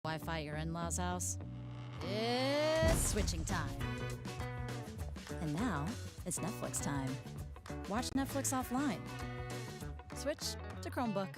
Wi-Fi at your in-laws' house? It's switching time. And now, it's Netflix time. Watch Netflix offline. Switch to Chromebook.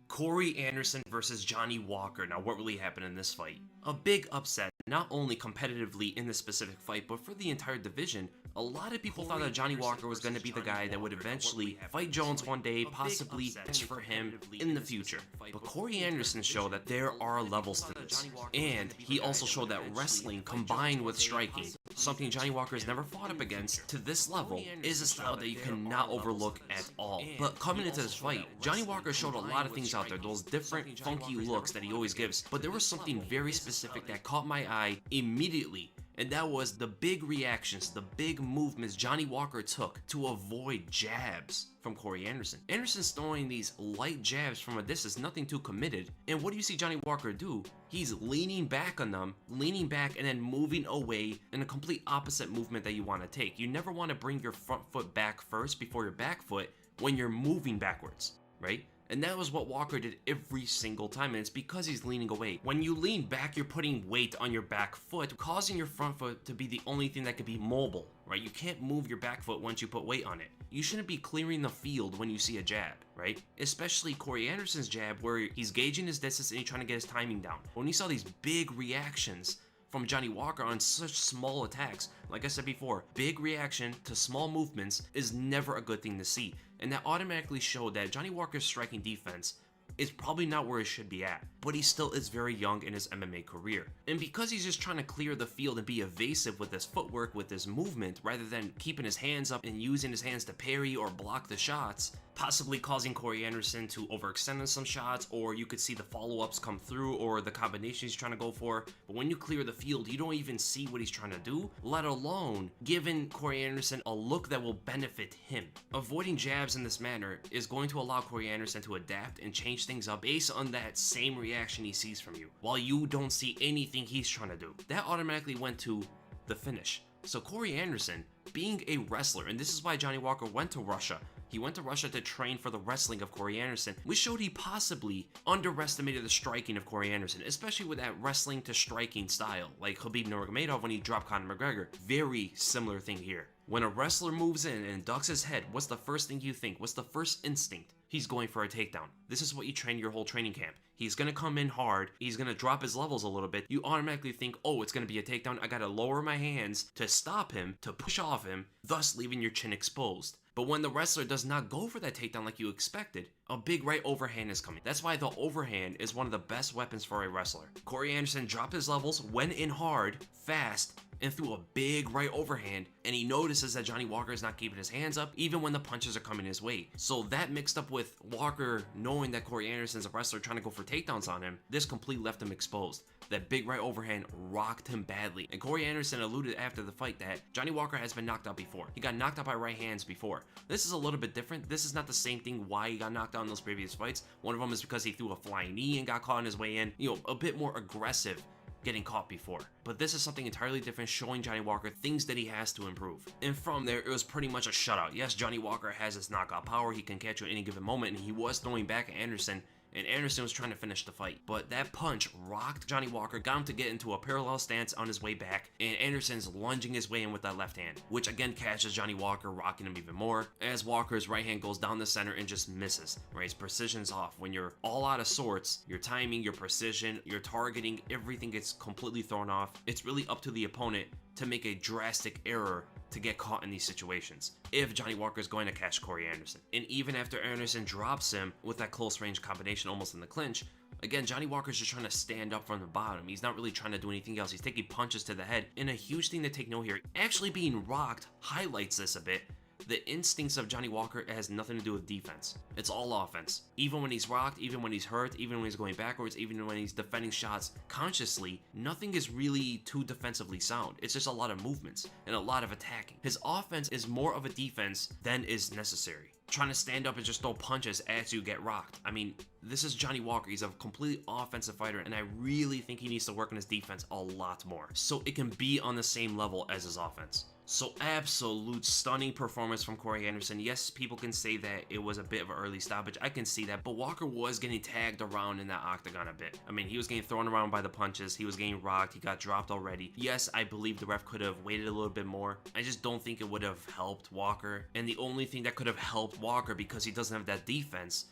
Corey Anderson versus Johnny Walker. Now, what really happened in this fight? A big upset, not only competitively in this specific fight, but for the entire division. A lot of people thought that Johnny Walker was going to be the guy that would eventually fight Jones one day, possibly match for him in the future. But Corey Anderson showed that there are levels to this. And he also showed that wrestling combined with striking, something Johnny Walker has never fought up against to this level, is a style that you cannot overlook at all. But coming into this fight, Johnny Walker showed a lot of things out there, those different funky looks that he always gives, but there was something very specific that caught my eye immediately. And that was the big reactions, the big movements Johnny Walker took to avoid jabs from Corey Anderson. Anderson's throwing these light jabs from a distance, nothing too committed. And what do you see Johnny Walker do? He's leaning back on them, leaning back and then moving away in a complete opposite movement that you want to take. You never want to bring your front foot back first before your back foot when you're moving backwards, right? And that was what Walker did every single time, and it's because he's leaning away. When you lean back, you're putting weight on your back foot, causing your front foot to be the only thing that could be mobile, right? You can't move your back foot once you put weight on it. You shouldn't be clearing the field when you see a jab, right? Especially Corey Anderson's jab, where he's gauging his distance and he's trying to get his timing down. When you saw these big reactions from Johnny Walker on such small attacks, like I said before, big reaction to small movements is never a good thing to see. And that automatically showed that Johnny Walker's striking defense is probably not where it should be at, but he still is very young in his MMA career. And because he's just trying to clear the field and be evasive with his footwork, with his movement, rather than keeping his hands up and using his hands to parry or block the shots, possibly causing Corey Anderson to overextend on some shots, or you could see the follow-ups come through or the combinations he's trying to go for. But when you clear the field, you don't even see what he's trying to do, let alone giving Corey Anderson a look that will benefit him. Avoiding jabs in this manner is going to allow Corey Anderson to adapt and change things up based on that same reaction he sees from you, while you don't see anything he's trying to do. That automatically went to the finish. So Corey Anderson, being a wrestler, and this is why Johnny Walker went to Russia. He went to Russia to train for the wrestling of Corey Anderson, which showed he possibly underestimated the striking of Corey Anderson, especially with that wrestling to striking style, like Khabib Nurmagomedov when he dropped Conor McGregor. Very similar thing here. When a wrestler moves in and ducks his head, what's the first thing you think? What's the first instinct? He's going for a takedown. This is what you train your whole training camp. He's going to come in hard. He's going to drop his levels a little bit. You automatically think, oh, it's going to be a takedown. I got to lower my hands to stop him, to push off him, thus leaving your chin exposed. But when the wrestler does not go for that takedown like you expected, a big right overhand is coming. That's why the overhand is one of the best weapons for a wrestler. Corey Anderson dropped his levels, went in hard, fast, and threw a big right overhand, and he notices that Johnny Walker is not keeping his hands up even when the punches are coming his way. So that mixed up with Walker knowing that Corey Anderson's a wrestler trying to go for takedowns on him, this completely left him exposed. That big right overhand rocked him badly. And Corey Anderson alluded after the fight that Johnny Walker has been knocked out before. He got knocked out by right hands before. This is a little bit different. This is not the same thing why he got knocked out in those previous fights. One of them is because he threw a flying knee and got caught on his way in. You know, a bit more aggressive getting caught before. But this is something entirely different, showing Johnny Walker things that he has to improve. And from there, it was pretty much a shutout. Yes, Johnny Walker has his knockout power. He can catch you at any given moment, and he was throwing back at Anderson, and Anderson was trying to finish the fight. But that punch rocked Johnny Walker, got him to get into a parallel stance on his way back, and Anderson's lunging his way in with that left hand, which again catches Johnny Walker, rocking him even more, as Walker's right hand goes down the center and just misses, right? His precision's off. When you're all out of sorts, your timing, your precision, your targeting, everything gets completely thrown off. It's really up to the opponent to make a drastic error to get caught in these situations if Johnny Walker is going to catch Corey Anderson. And even after Anderson drops him with that close range combination almost in the clinch, again, Johnny Walker's just trying to stand up from the bottom. He's not really trying to do anything else. He's taking punches to the head. And a huge thing to take note here, actually being rocked highlights this a bit. The instincts of Johnny Walker has nothing to do with defense. It's all offense. Even when he's rocked, even when he's hurt, even when he's going backwards, even when he's defending shots consciously, nothing is really too defensively sound. It's just a lot of movements and a lot of attacking. His offense is more of a defense than is necessary. Trying to stand up and just throw punches as you get rocked. I mean, this is Johnny Walker. He's a completely offensive fighter, and I really think he needs to work on his defense a lot more so it can be on the same level as his offense. So absolute stunning performance from Corey Anderson. Yes, people can say that it was a bit of an early stoppage. I can see that, but Walker was getting tagged around in that octagon a bit. I mean, he was getting thrown around by the punches. He was getting rocked. He got dropped already. Yes, I believe the ref could have waited a little bit more. I just don't think it would have helped Walker. And the only thing that could have helped Walker, because he doesn't have that defense,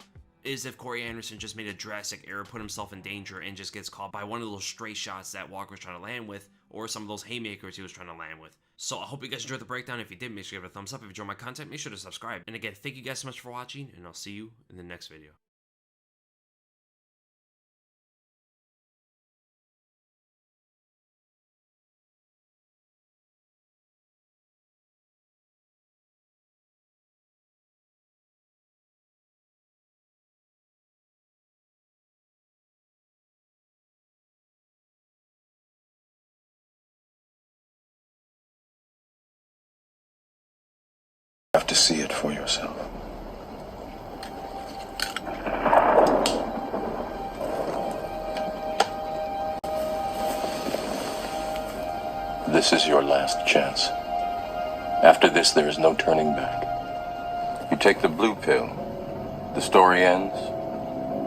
is if Corey Anderson just made a drastic error, put himself in danger, and just gets caught by one of those straight shots that Walker was trying to land with, or some of those haymakers he was trying to land with. So I hope you guys enjoyed the breakdown. If you did, make sure you give it a thumbs up. If you enjoyed my content, make sure to subscribe. And again, thank you guys so much for watching, and I'll see you in the next video. You have to see it for yourself. This is your last chance. After this, there is no turning back. You take the blue pill. The story ends.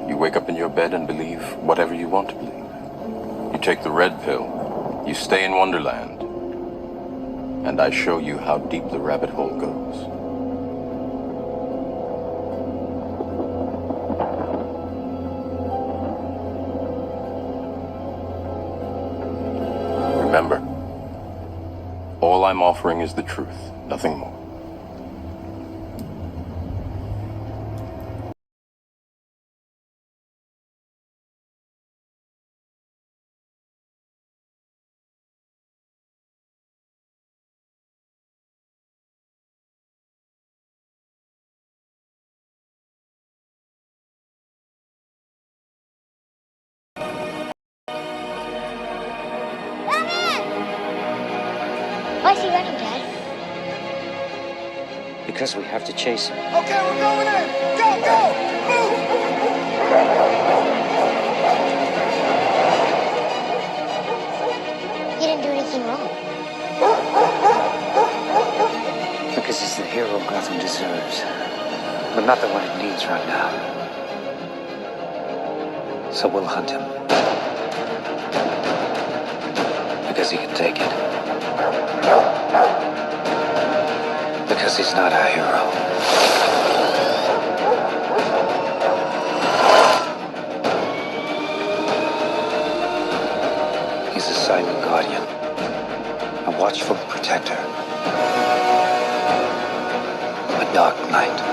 You wake up in your bed and believe whatever you want to believe. You take the red pill. You stay in Wonderland. And I show you how deep the rabbit hole goes. Remember, all I'm offering is the truth, nothing more. Why is he running, Dad? Because we have to chase him. Okay, we're going in! Go, go! Move! He didn't do anything wrong. Because he's the hero Gotham deserves. But not the one it needs right now. So we'll hunt him. Because he can take it. Because he's not our hero. He's a silent guardian. A watchful protector. A dark knight.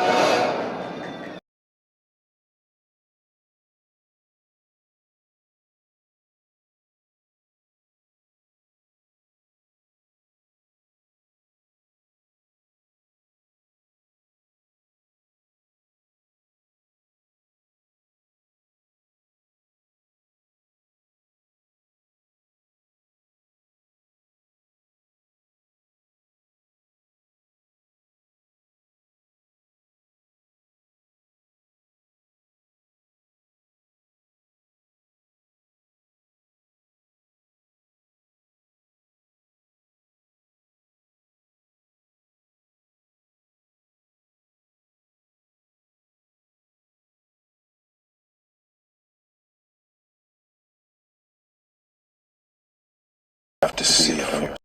You have to see it for yourself.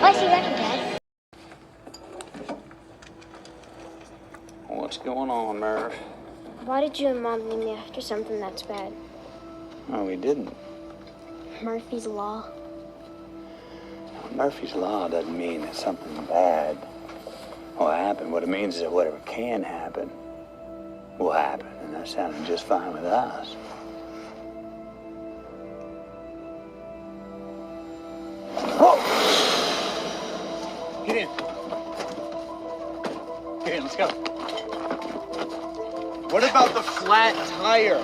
Why is he running, Dad? What's going on, Murph? Why did you and Mom name me after something that's bad? No, we didn't. Murphy's Law. Murphy's Law doesn't mean that something bad will happen. What it means is that whatever can happen will happen, and that sounded just fine with us. Whoa! Get in. Get in, let's go. What about the flat tire?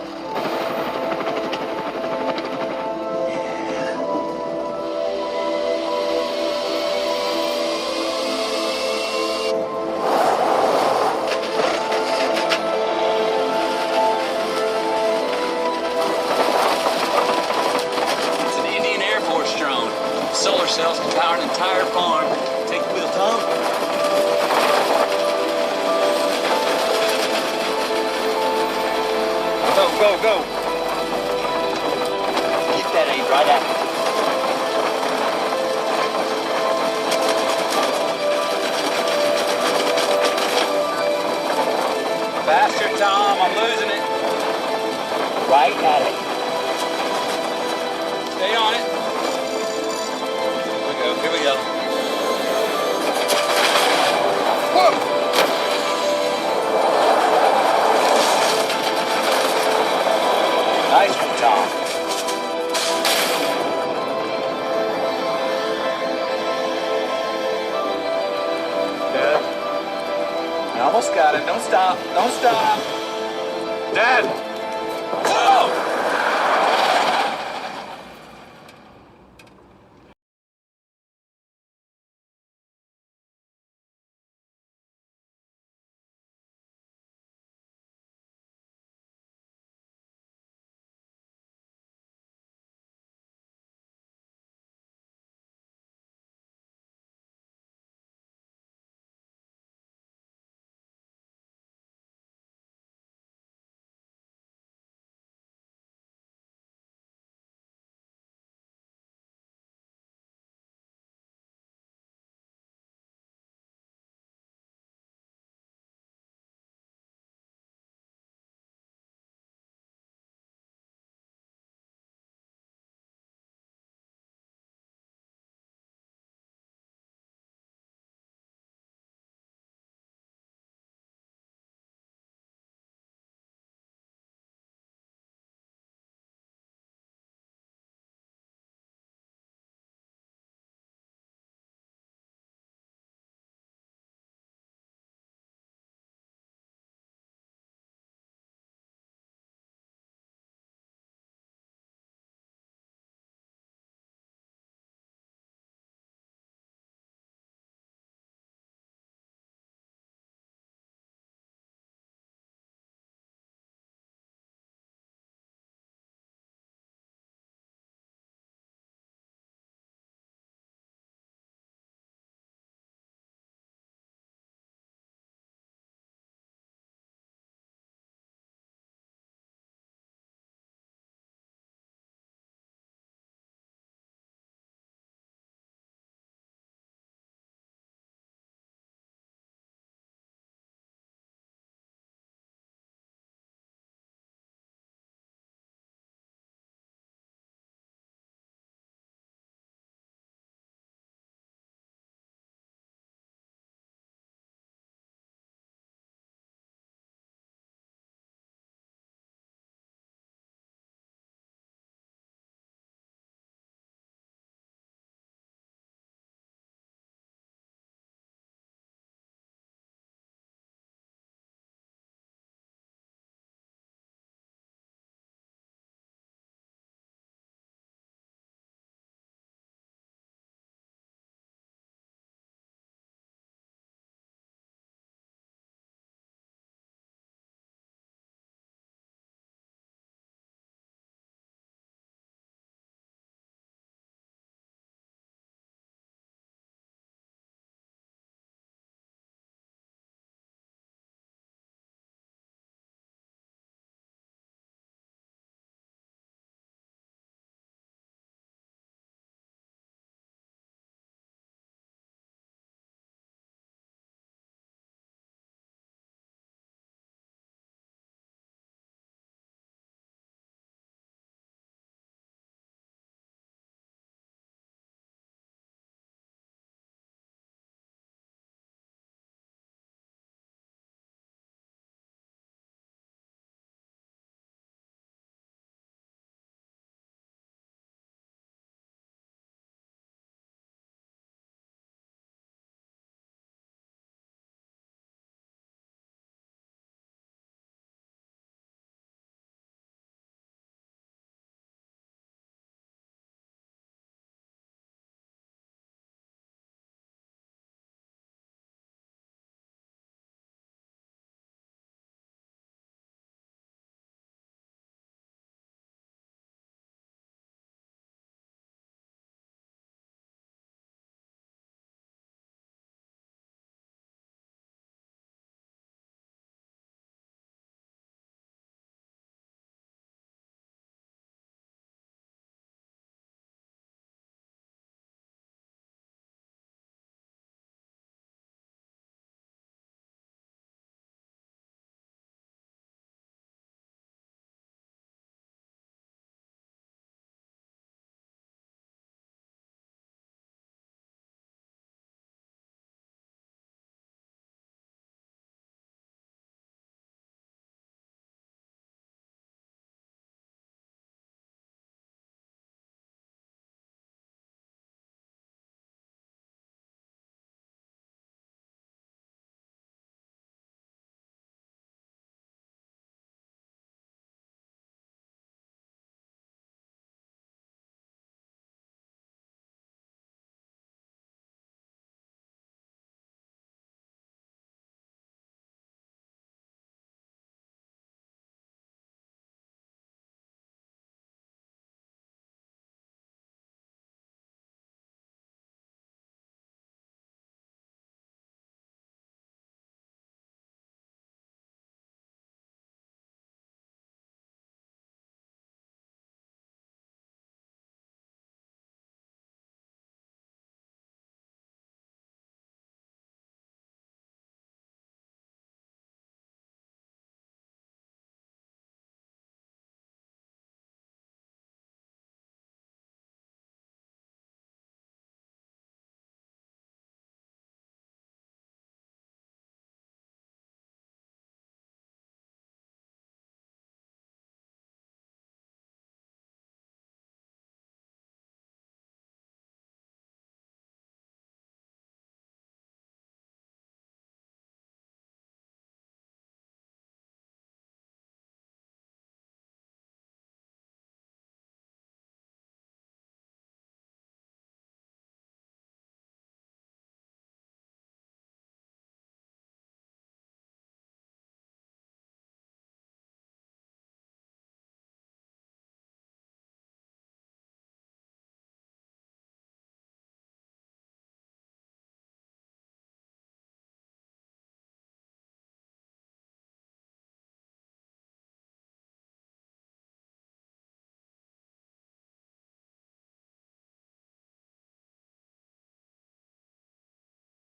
go. Keep that aim right at me. Faster, Tom. I'm losing it. Right at it. Stay on it. Here we go. Here we go. Whoa! Nice one, Tom. Good. You almost got it. Don't stop. Don't stop. Dad! Whoa!